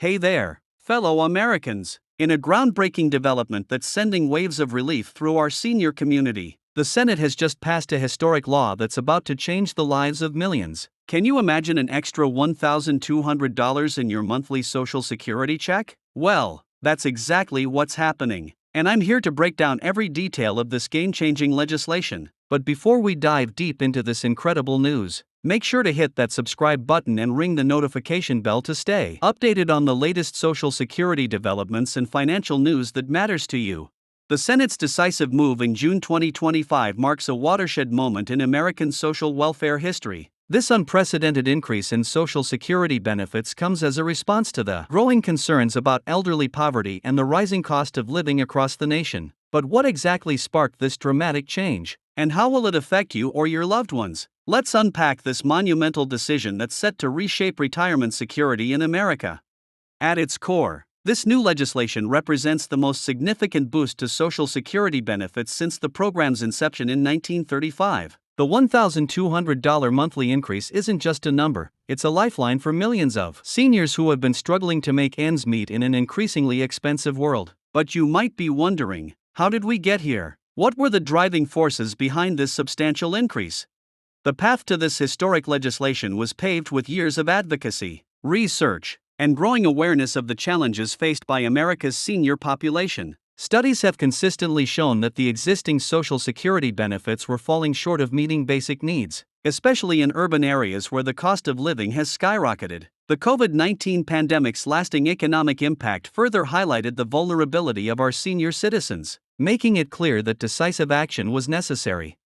Hey there, fellow Americans. In a groundbreaking development that's sending waves of relief through our senior community, the Senate has just passed a historic law that's about to change the lives of millions. Can you imagine an extra $1,200 in your monthly Social Security check? Well, that's exactly what's happening. And I'm here to break down every detail of this game-changing legislation. But before we dive deep into this incredible news, make sure to hit that subscribe button and ring the notification bell to stay updated on the latest Social Security developments and financial news that matters to you. The Senate's decisive move in June 2025 marks a watershed moment in American social welfare history. This unprecedented increase in Social Security benefits comes as a response to the growing concerns about elderly poverty and the rising cost of living across the nation. But what exactly sparked this dramatic change? And how will it affect you or your loved ones? Let's unpack this monumental decision that's set to reshape retirement security in America. At its core, this new legislation represents the most significant boost to Social Security benefits since the program's inception in 1935. The $1,200 monthly increase isn't just a number, it's a lifeline for millions of seniors who have been struggling to make ends meet in an increasingly expensive world. But you might be wondering, how did we get here? What were the driving forces behind this substantial increase? The path to this historic legislation was paved with years of advocacy, research, and growing awareness of the challenges faced by America's senior population. Studies have consistently shown that the existing Social Security benefits were falling short of meeting basic needs, especially in urban areas where the cost of living has skyrocketed. The COVID-19 pandemic's lasting economic impact further highlighted the vulnerability of our senior citizens, making it clear that decisive action was necessary.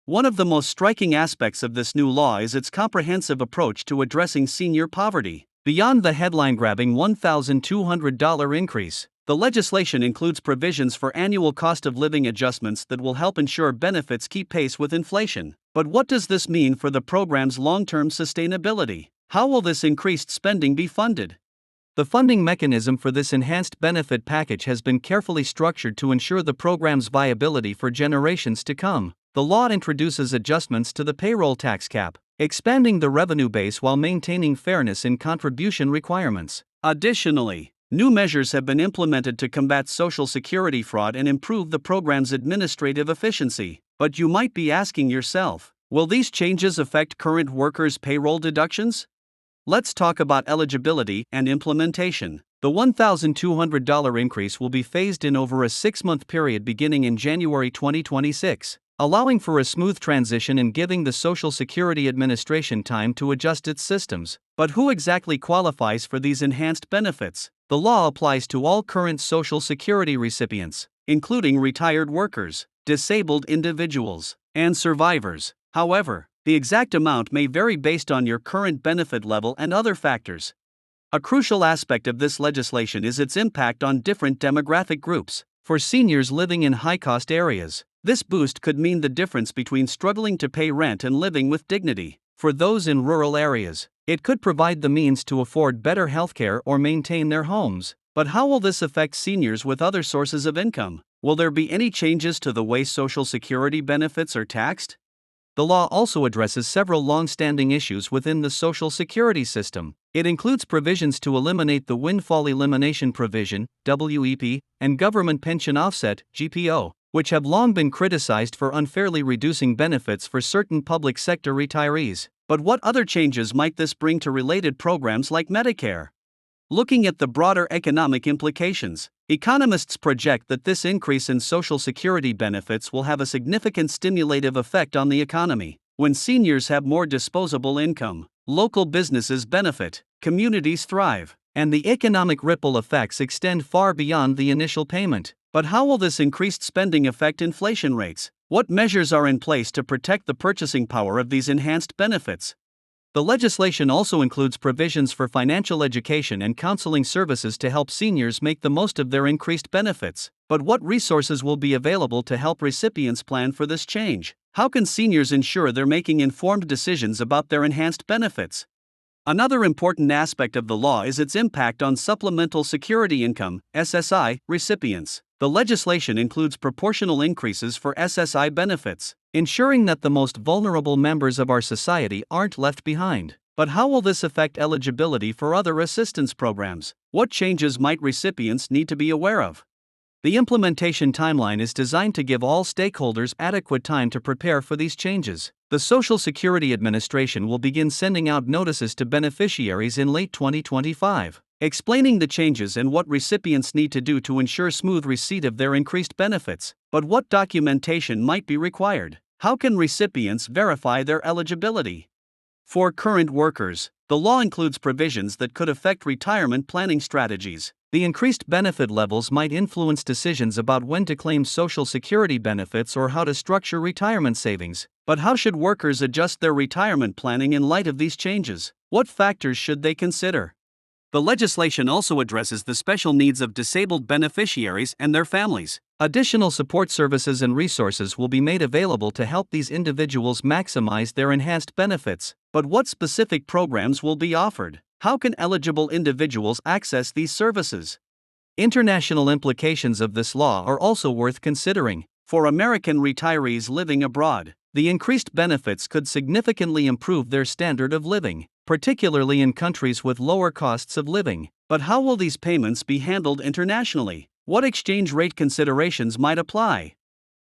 One of the most striking aspects of this new law is its comprehensive approach to addressing senior poverty. Beyond the headline-grabbing $1,200 increase, the legislation includes provisions for annual cost of living adjustments that will help ensure benefits keep pace with inflation. But what does this mean for the program's long-term sustainability? How will this increased spending be funded? The funding mechanism for this enhanced benefit package has been carefully structured to ensure the program's viability for generations to come. The law introduces adjustments to the payroll tax cap, expanding the revenue base while maintaining fairness in contribution requirements. Additionally, new measures have been implemented to combat Social Security fraud and improve the program's administrative efficiency. But you might be asking yourself, will these changes affect current workers' payroll deductions? Let's talk about eligibility and implementation. The $1,200 increase will be phased in over a 6-month period beginning in January 2026, allowing for a smooth transition and giving the Social Security Administration time to adjust its systems. But who exactly qualifies for these enhanced benefits? The law applies to all current Social Security recipients, including retired workers, disabled individuals, and survivors. However, the exact amount may vary based on your current benefit level and other factors. A crucial aspect of this legislation is its impact on different demographic groups. For seniors living in high-cost areas, this boost could mean the difference between struggling to pay rent and living with dignity. For those in rural areas, it could provide the means to afford better healthcare or maintain their homes. But how will this affect seniors with other sources of income? Will there be any changes to the way Social Security benefits are taxed? The law also addresses several long-standing issues within the Social Security system. It includes provisions to eliminate the windfall elimination provision, WEP, and government pension offset, GPO, which have long been criticized for unfairly reducing benefits for certain public sector retirees. But what other changes might this bring to related programs like Medicare? Looking at the broader economic implications, economists project that this increase in Social Security benefits will have a significant stimulative effect on the economy. When seniors have more disposable income, local businesses benefit, communities thrive, and the economic ripple effects extend far beyond the initial payment. But how will this increased spending affect inflation rates? What measures are in place to protect the purchasing power of these enhanced benefits? The legislation also includes provisions for financial education and counseling services to help seniors make the most of their increased benefits. But what resources will be available to help recipients plan for this change? How can seniors ensure they're making informed decisions about their enhanced benefits? Another important aspect of the law is its impact on Supplemental Security Income, SSI, recipients. The legislation includes proportional increases for SSI benefits, ensuring that the most vulnerable members of our society aren't left behind. But how will this affect eligibility for other assistance programs? What changes might recipients need to be aware of? The implementation timeline is designed to give all stakeholders adequate time to prepare for these changes. The Social Security Administration will begin sending out notices to beneficiaries in late 2025, explaining the changes and what recipients need to do to ensure smooth receipt of their increased benefits. But what documentation might be required? How can recipients verify their eligibility? For current workers, the law includes provisions that could affect retirement planning strategies. The increased benefit levels might influence decisions about when to claim Social Security benefits or how to structure retirement savings. But how should workers adjust their retirement planning in light of these changes? What factors should they consider? The legislation also addresses the special needs of disabled beneficiaries and their families. Additional support services and resources will be made available to help these individuals maximize their enhanced benefits. But what specific programs will be offered? How can eligible individuals access these services? International implications of this law are also worth considering. For American retirees living abroad, the increased benefits could significantly improve their standard of living, particularly in countries with lower costs of living. But how will these payments be handled internationally? What exchange rate considerations might apply?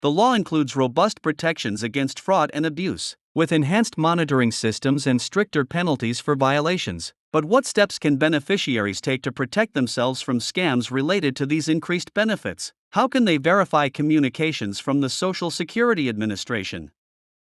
The law includes robust protections against fraud and abuse, with enhanced monitoring systems and stricter penalties for violations. But what steps can beneficiaries take to protect themselves from scams related to these increased benefits? How can they verify communications from the Social Security Administration?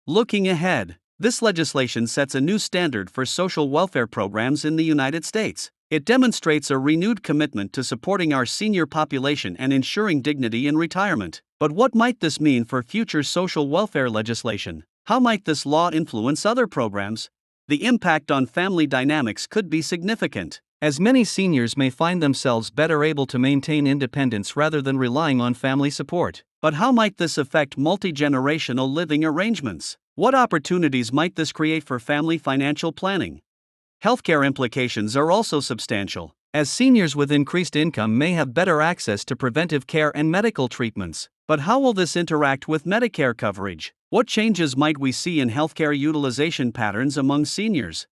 Looking ahead, this legislation sets a new standard for social welfare programs in the United States. It demonstrates a renewed commitment to supporting our senior population and ensuring dignity in retirement. But what might this mean for future social welfare legislation? How might this law influence other programs? The impact on family dynamics could be significant, as many seniors may find themselves better able to maintain independence rather than relying on family support. But how might this affect multi-generational living arrangements? What opportunities might this create for family financial planning? Healthcare implications are also substantial, as seniors with increased income may have better access to preventive care and medical treatments. But how will this interact with Medicare coverage? What changes might we see in healthcare utilization patterns among seniors?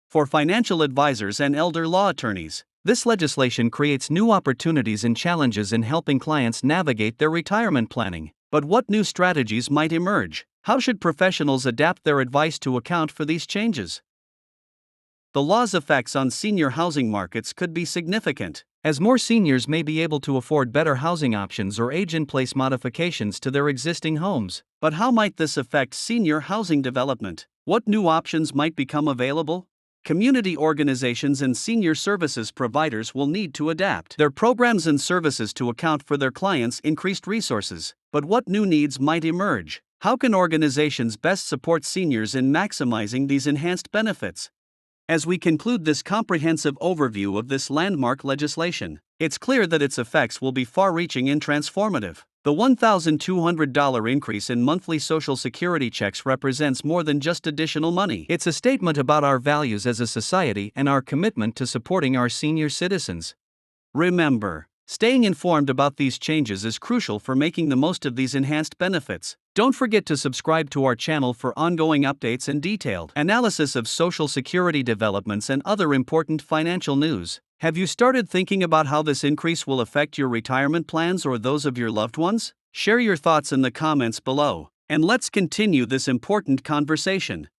For financial advisors and elder law attorneys, this legislation creates new opportunities and challenges in helping clients navigate their retirement planning. But what new strategies might emerge? How should professionals adapt their advice to account for these changes? The law's effects on senior housing markets could be significant, as more seniors may be able to afford better housing options or age-in-place modifications to their existing homes. But how might this affect senior housing development? What new options might become available? Community organizations and senior services providers will need to adapt their programs and services to account for their clients' increased resources. But what new needs might emerge? How can organizations best support seniors in maximizing these enhanced benefits? As we conclude this comprehensive overview of this landmark legislation, it's clear that its effects will be far-reaching and transformative. The $1,200 increase in monthly Social Security checks represents more than just additional money. It's a statement about our values as a society and our commitment to supporting our senior citizens. Remember, staying informed about these changes is crucial for making the most of these enhanced benefits. Don't forget to subscribe to our channel for ongoing updates and detailed analysis of Social Security developments and other important financial news. Have you started thinking about how this increase will affect your retirement plans or those of your loved ones? Share your thoughts in the comments below, and let's continue this important conversation.